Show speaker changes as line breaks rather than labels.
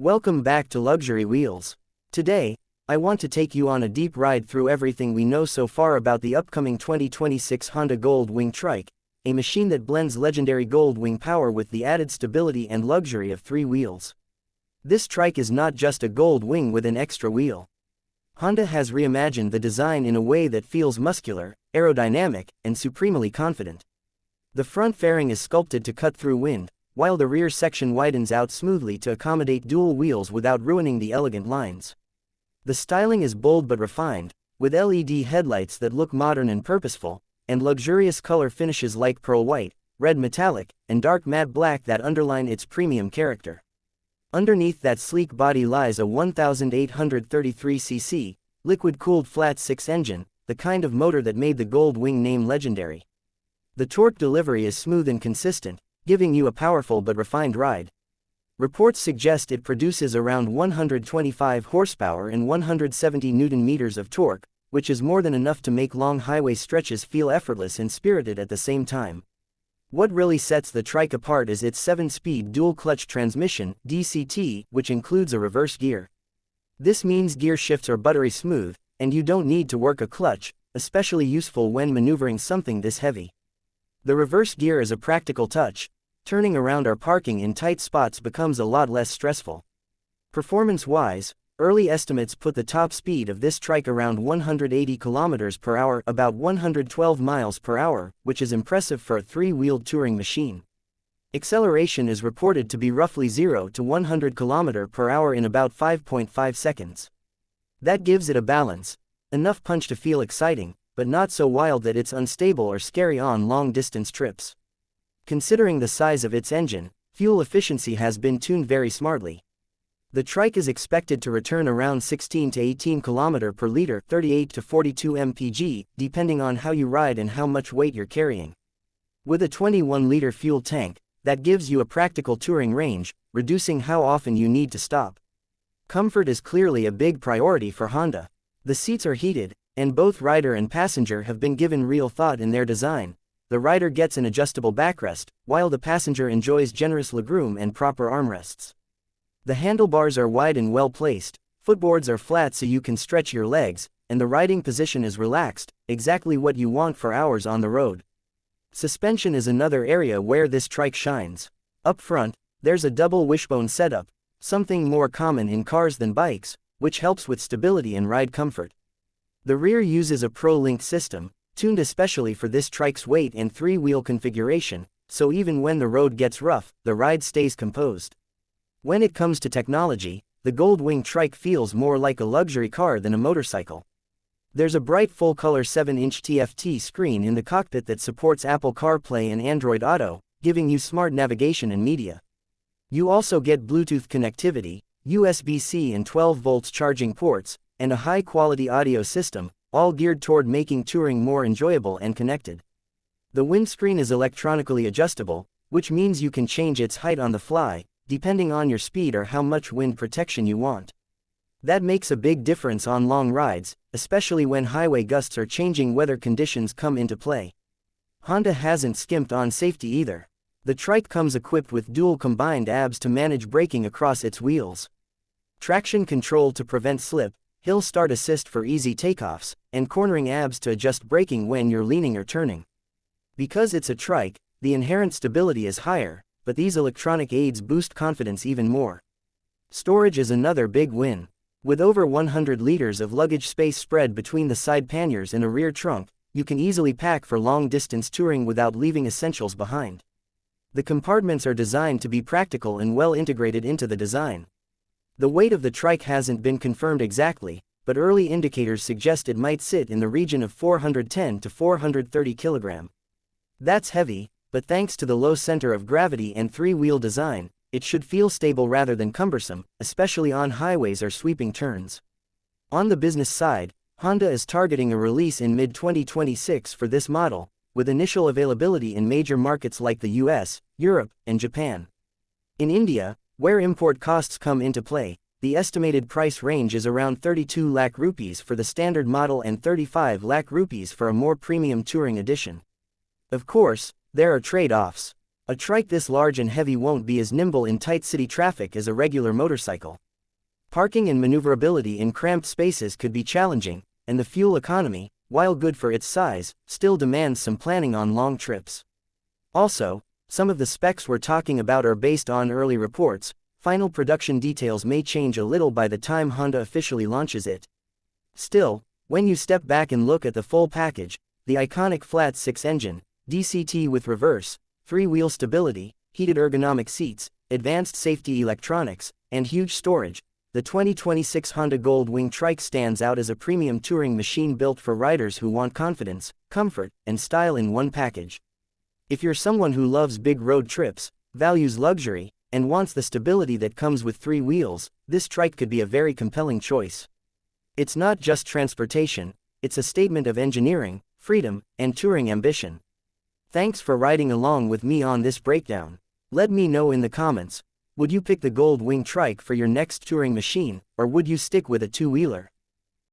Welcome back to Luxury Wheels. Today, I want to take you on a deep ride through everything we know so far about the upcoming 2026 Honda Goldwing Trike, a machine that blends legendary Goldwing power with the added stability and luxury of three wheels. This trike is not just a Goldwing with an extra wheel. Honda has reimagined the design in a way that feels muscular, aerodynamic, and supremely confident. The front fairing is sculpted to cut through wind, while the rear section widens out smoothly to accommodate dual wheels without ruining the elegant lines. The styling is bold but refined, with LED headlights that look modern and purposeful, and luxurious color finishes like pearl white, red metallic, and dark matte black that underline its premium character. Underneath that sleek body lies a 1833cc, liquid-cooled flat-six engine, the kind of motor that made the Goldwing name legendary. The torque delivery is smooth and consistent, giving you a powerful but refined ride. Reports suggest it produces around 125 horsepower and 170 Nm of torque, which is more than enough to make long highway stretches feel effortless and spirited at the same time. What really sets the trike apart is its 7-speed dual-clutch transmission (DCT), which includes a reverse gear. This means gear shifts are buttery smooth, and you don't need to work a clutch, especially useful when maneuvering something this heavy. The reverse gear is a practical touch. Turning around or parking in tight spots becomes a lot less stressful. Performance-wise, early estimates put the top speed of this trike around 180 km per hour, about 112 miles per hour, which is impressive for a three-wheeled touring machine. Acceleration is reported to be roughly 0 to 100 km per hour in about 5.5 seconds. That gives it a balance, enough punch to feel exciting, but not so wild that it's unstable or scary on long-distance trips. Considering the size of its engine, fuel efficiency has been tuned very smartly. The trike is expected to return around 16 to 18 km per liter, 38 to 42 mpg, depending on how you ride and how much weight you're carrying. With a 21-liter fuel tank, that gives you a practical touring range, reducing how often you need to stop. Comfort is clearly a big priority for Honda. The seats are heated, and both rider and passenger have been given real thought in their design. The rider gets an adjustable backrest, while the passenger enjoys generous legroom and proper armrests. The handlebars are wide and well placed, footboards are flat so you can stretch your legs, and the riding position is relaxed, exactly what you want for hours on the road. Suspension is another area where this trike shines. Up front, there's a double wishbone setup, something more common in cars than bikes, which helps with stability and ride comfort. The rear uses a Pro-Link system, tuned especially for this trike's weight and three-wheel configuration, so even when the road gets rough, the ride stays composed. When it comes to technology, the Goldwing Trike feels more like a luxury car than a motorcycle. There's a bright full-color 7-inch TFT screen in the cockpit that supports Apple CarPlay and Android Auto, giving you smart navigation and media. You also get Bluetooth connectivity, USB-C and 12 volts charging ports, and a high-quality audio system, all geared toward making touring more enjoyable and connected. The windscreen is electronically adjustable, which means you can change its height on the fly, depending on your speed or how much wind protection you want. That makes a big difference on long rides, especially when highway gusts or changing weather conditions come into play. Honda hasn't skimped on safety either. The trike comes equipped with dual combined ABS to manage braking across its wheels. Traction control to prevent slip, hill start assist for easy takeoffs, and cornering ABS to adjust braking when you're leaning or turning. Because it's a trike, the inherent stability is higher, but these electronic aids boost confidence even more. Storage is another big win. With over 100 liters of luggage space spread between the side panniers and a rear trunk, you can easily pack for long-distance touring without leaving essentials behind. The compartments are designed to be practical and well integrated into the design. The weight of the trike hasn't been confirmed exactly, but early indicators suggest it might sit in the region of 410 to 430 kg. That's heavy, but thanks to the low center of gravity and three-wheel design, it should feel stable rather than cumbersome, especially on highways or sweeping turns. On the business side, Honda is targeting a release in mid-2026 for this model, with initial availability in major markets like the US, Europe, and Japan. In India, where import costs come into play, the estimated price range is around 32 lakh rupees for the standard model and 35 lakh rupees for a more premium touring edition. Of course, there are trade-offs. A trike this large and heavy won't be as nimble in tight city traffic as a regular motorcycle. Parking and maneuverability in cramped spaces could be challenging, and the fuel economy, while good for its size, still demands some planning on long trips. Also, some of the specs we're talking about are based on early reports. Final production details may change a little by the time Honda officially launches it. Still, when you step back and look at the full package, the iconic flat-six engine, DCT with reverse, three-wheel stability, heated ergonomic seats, advanced safety electronics, and huge storage, the 2026 Honda Goldwing Trike stands out as a premium touring machine built for riders who want confidence, comfort, and style in one package. If you're someone who loves big road trips, values luxury, and wants the stability that comes with three wheels, this trike could be a very compelling choice. It's not just transportation, it's a statement of engineering, freedom, and touring ambition. Thanks for riding along with me on this breakdown. Let me know in the comments, would you pick the Goldwing Trike for your next touring machine, or would you stick with a two-wheeler?